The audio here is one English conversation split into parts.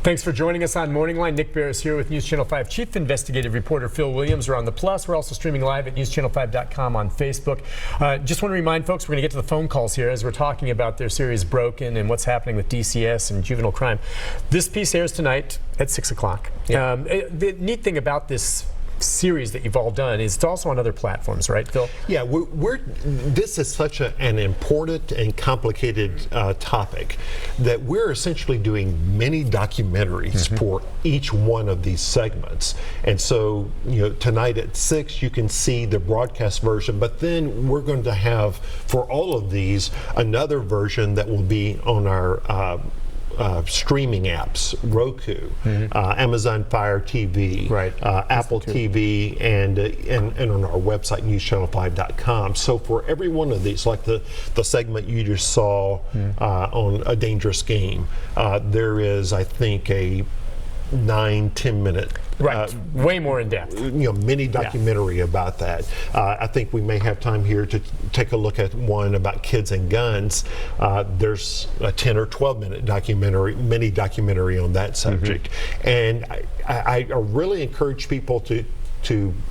Thanks for joining us on Morning Line. Nick Bear is here with News Channel 5 Chief Investigative Reporter Phil Williams. We're on the Plus. We're also streaming live at newschannel5.com on Facebook. Just want to remind folks, we're going to get to the phone calls here as we're talking about their series Broken and what's happening with DCS and juvenile crime. This piece airs tonight at 6 o'clock. Yeah. The neat thing about this series that you've all done is it's also on other platforms, right, Phil? Yeah, this is such an important and complicated topic that we're essentially doing many documentaries for each one of these segments. And so, tonight at 6 you can see the broadcast version, but then we're going to have, for all of these, another version that will be on our streaming apps, Roku, Amazon Fire TV, right. Apple TV, and on our website, newschannel5.com. So for every one of these, like the segment you just saw on A Dangerous Game, there is, I think, a 9-10 minute way more in depth mini documentary about that. I think we may have time here to take a look at one about kids and guns. There's a 10 or 12 minute mini documentary on that subject. And I really encourage people to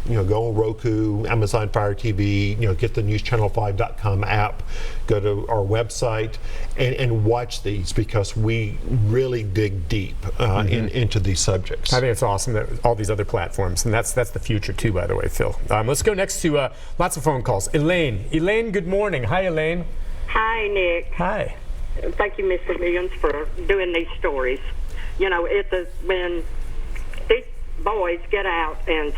go on Roku, Amazon Fire TV, get the newschannel5.com app, go to our website, and watch these, because we really dig deep into these subjects. I think it's awesome that all these other platforms, and that's the future too, by the way, Phil. Let's go next to lots of phone calls. Elaine, good morning. Hi, Elaine. Hi, Nick. Hi. Thank you, Mr. Williams, for doing these stories. When these boys get out and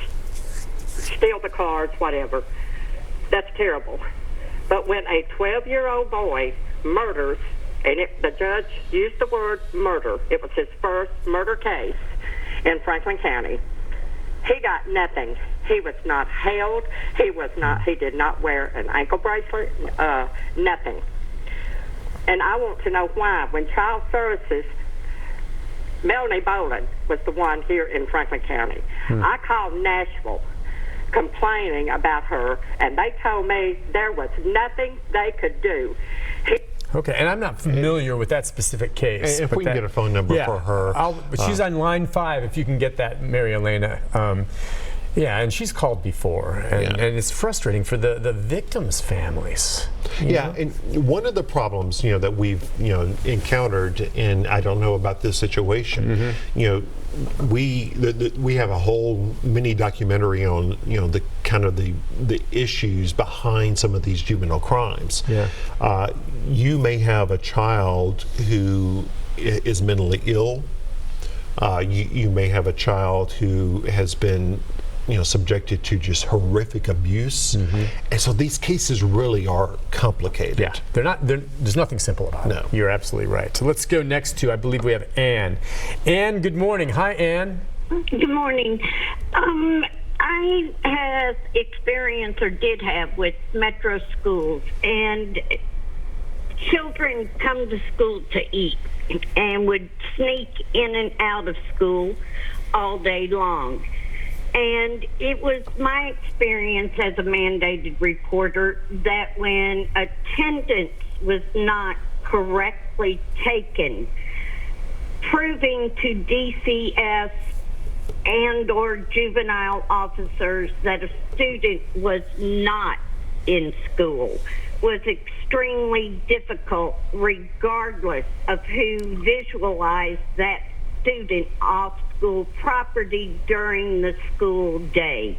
steal the cars, whatever, that's terrible. But when a 12-year-old boy murders, and the judge used the word murder, it was his first murder case in Franklin County, he got nothing. He was not held. He did not wear an ankle bracelet, nothing. And I want to know why, when Child Services, Melanie Boland was the one here in Franklin County. I called Nashville complaining about her, and they told me there was nothing they could do. Okay, and I'm not familiar with that specific case. If we can get a phone number for her. She's on line 5, if you can get that, Mary Elena. Yeah, and she's called before, and it's frustrating for the victims' families. And one of the problems that we've encountered, and I don't know about this situation, we have a whole mini documentary on the kind of the issues behind some of these juvenile crimes. You may have a child who is mentally ill. You may have a child who has been subjected to just horrific abuse, and so these cases really are complicated. Yeah, there's nothing simple about it. You're absolutely right. So let's go next to, I believe we have Ann. Ann, good morning. Hi, Ann. Good morning. I have experience, or did have, with metro schools, and children come to school to eat and would sneak in and out of school all day long. And it was my experience as a mandated reporter that when attendance was not correctly taken, proving to DCS and or juvenile officers that a student was not in school was extremely difficult, regardless of who visualized that student off school property during the school day.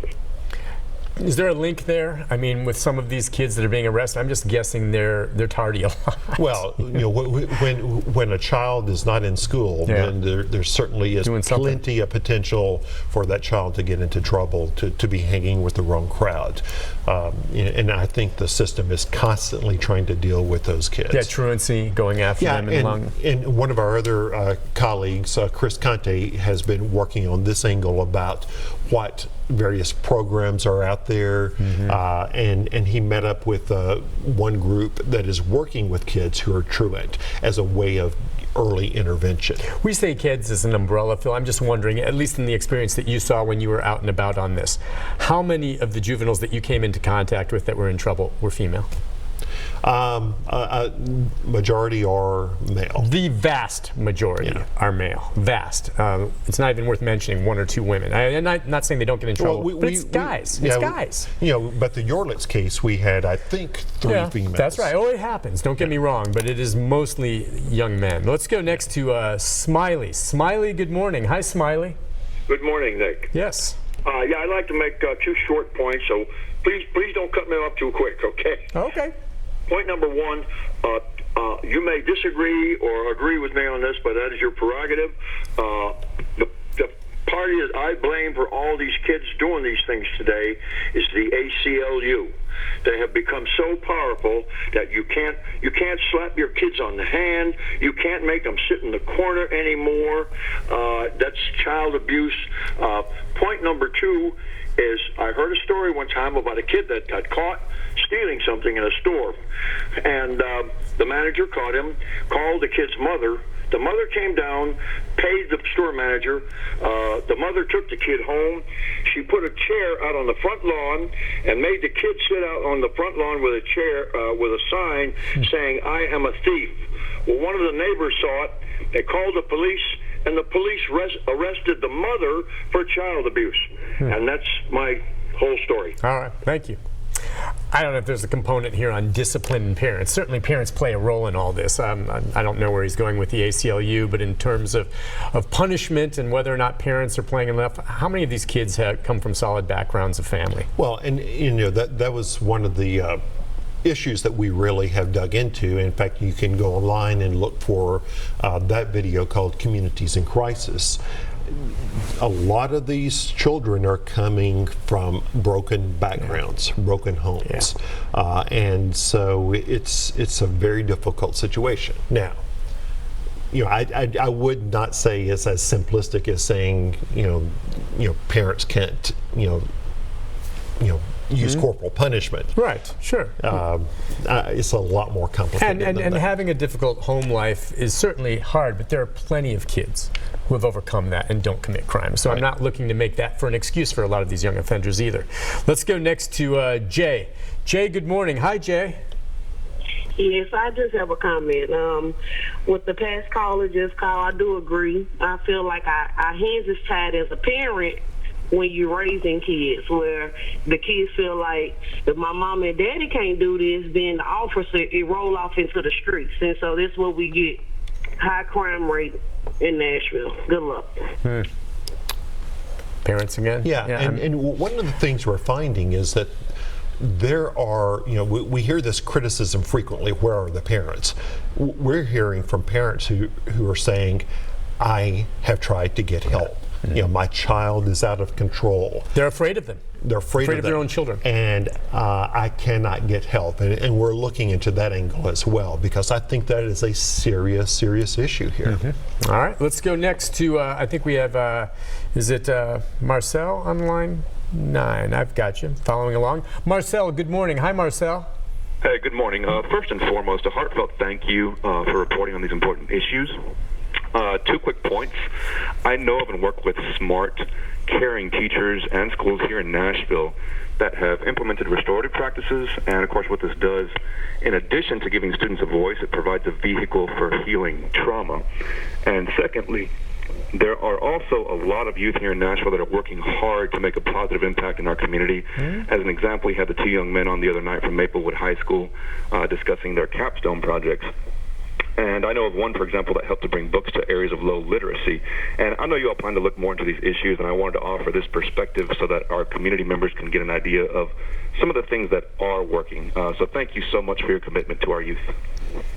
Is there a link there? I mean, with some of these kids that are being arrested, I'm just guessing they're tardy a lot. Well, when a child is not in school, then there certainly is plenty of potential for that child to get into trouble, to be hanging with the wrong crowd. And I think the system is constantly trying to deal with those kids. Yeah, truancy, going after them. And one of our other colleagues, Chris Conte, has been working on this angle about what various programs are out there, and he met up with one group that is working with kids who are truant as a way of early intervention. We say kids as an umbrella, Phil. I'm just wondering, at least in the experience that you saw when you were out and about on this, how many of the juveniles that you came into contact with that were in trouble were female? Majority are male. The vast majority are male. Vast. It's not even worth mentioning one or two women. I'm not saying they don't get in trouble, but it's guys. It's guys. But the Yorlitz case, we had, I think, 3 females. That's right. Oh, it happens. Don't get me wrong, but it is mostly young men. Let's go next to Smiley. Smiley, good morning. Hi, Smiley. Good morning, Nick. Yes. I'd like to make 2 short points, so please don't cut me off too quick, okay? Okay. Point number 1, you may disagree or agree with me on this, but that is your prerogative. The party that I blame for all these kids doing these things today is the ACLU. They have become so powerful that you can't slap your kids on the hand. You can't make them sit in the corner anymore. That's child abuse. Point number 2 is I heard a story one time about a kid that got caught stealing something in a store, and the manager caught him, called the kid's mother. The mother came down, paid the store manager. The mother took the kid home. She put a chair out on the front lawn and made the kid sit out on the front lawn with a chair, with a sign saying, "I am a thief." Well, one of the neighbors saw it. They called the police, and the police arrested the mother for child abuse. And that's my whole story. All right. Thank you. I don't know if there's a component here on discipline in parents. Certainly parents play a role in all this. I don't know where he's going with the ACLU, but in terms of punishment and whether or not parents are playing enough, how many of these kids have come from solid backgrounds of family? Well, and that was one of the issues that we really have dug into. In fact, you can go online and look for that video called Communities in Crisis. A lot of these children are coming from broken backgrounds, broken homes, and so it's a very difficult situation. Now, I would not say it's as simplistic as saying parents can't use corporal punishment. Right, sure. It's a lot more complicated than and that. having a difficult home life is certainly hard, but there are plenty of kids who have overcome that and don't commit crime. So I'm not looking to make that for an excuse for a lot of these young offenders either. Let's go next to Jay. Jay, good morning. Hi, Jay. Yes, I just have a comment. With the past caller just called, I do agree. I feel like our hands is tied as a parent when you're raising kids, where the kids feel like if my mom and daddy can't do this, then the officer, it roll off into the streets. And so this is what we get, high crime rate in Nashville. Good luck. Parents again? Yeah, and one of the things we're finding is that there are, we hear this criticism frequently, where are the parents? We're hearing from parents who are saying, I have tried to get help. My child is out of control. They're afraid of them. They're afraid of their own children. And I cannot get help. And we're looking into that angle as well, because I think that is a serious, serious issue here. All right, let's go next to, I think we have, is it Marcel on line 9? I've got you following along. Marcel, good morning. Hi, Marcel. Hey, good morning. First and foremost, a heartfelt thank you for reporting on these important issues. 2 quick points. I know of and work with smart, caring teachers and schools here in Nashville that have implemented restorative practices, and of course what this does, in addition to giving students a voice, it provides a vehicle for healing trauma. And secondly, there are also a lot of youth here in Nashville that are working hard to make a positive impact in our community. As an example, we had the 2 young men on the other night from Maplewood High School discussing their capstone projects. And I know of one, for example, that helped to bring books to areas of low literacy. And I know you all plan to look more into these issues, and I wanted to offer this perspective so that our community members can get an idea of some of the things that are working. So thank you so much for your commitment to our youth.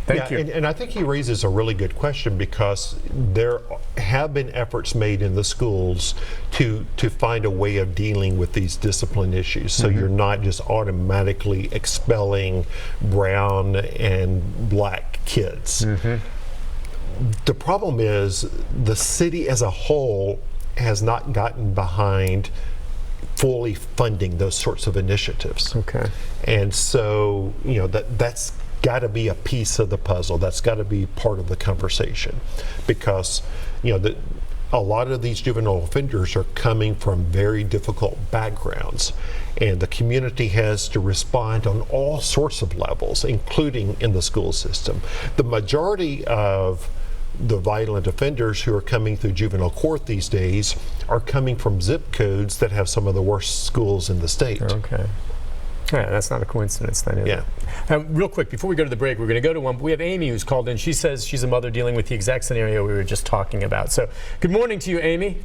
Thank you. And I think he raises a really good question, because there have been efforts made in the schools to find a way of dealing with these discipline issues. So you're not just automatically expelling brown and black kids. The problem is the city as a whole has not gotten behind fully funding those sorts of initiatives. Okay. And so, that's got to be a piece of the puzzle. That's got to be part of the conversation, because a lot of these juvenile offenders are coming from very difficult backgrounds, and the community has to respond on all sorts of levels, including in the school system. The majority of the violent offenders who are coming through juvenile court these days are coming from zip codes that have some of the worst schools in the state. Okay. Yeah, that's not a coincidence then, is it? Real quick, before we go to the break, we're going to go to one. We have Amy who's called in. She says she's a mother dealing with the exact scenario we were just talking about. So, good morning to you, Amy.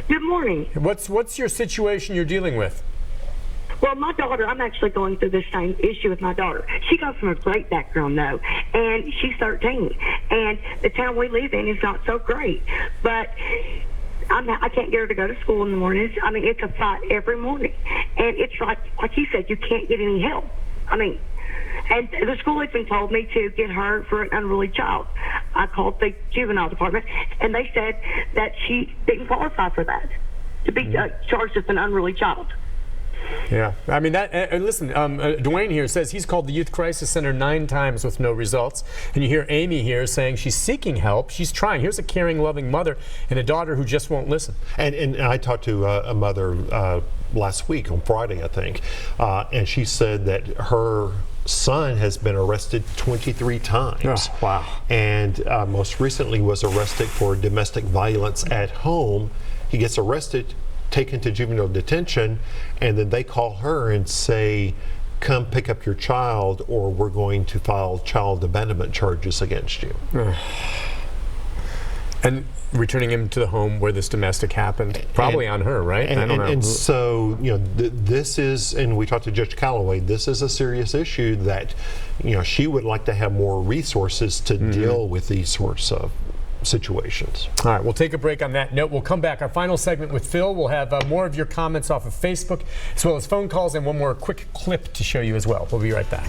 Good morning. What's your situation you're dealing with? Well, my daughter, I'm actually going through this same issue with my daughter. She comes from a great background, though, and she's 13. And the town we live in is not so great. But I can't get her to go to school in the mornings. I mean, it's a fight every morning. And it's like you said, you can't get any help. I mean, and the school even told me to get her for an unruly child. I called the juvenile department, and they said that she didn't qualify for that, to be charged with an unruly child. Yeah, I mean that. Listen, Dwayne here says he's called the Youth Crisis Center 9 times with no results, and you hear Amy here saying she's seeking help. She's trying. Here's a caring, loving mother and a daughter who just won't listen. And I talked to a mother last week on Friday, I think, and she said that her son has been arrested 23 times. Oh, wow. And most recently was arrested for domestic violence at home. He gets arrested, taken to juvenile detention, and then they call her and say, come pick up your child or we're going to file child abandonment charges against you. And returning him to the home where this domestic happened, probably on her, right? I don't know. And so, you know, this is, and we talked to Judge Calloway, this is a serious issue that, you know, she would like to have more resources to deal with these sorts of situations. All right, we'll take a break on that note. We'll come back. Our final segment with Phil. We'll have more of your comments off of Facebook, as well as phone calls, and one more quick clip to show you as well. We'll be right back.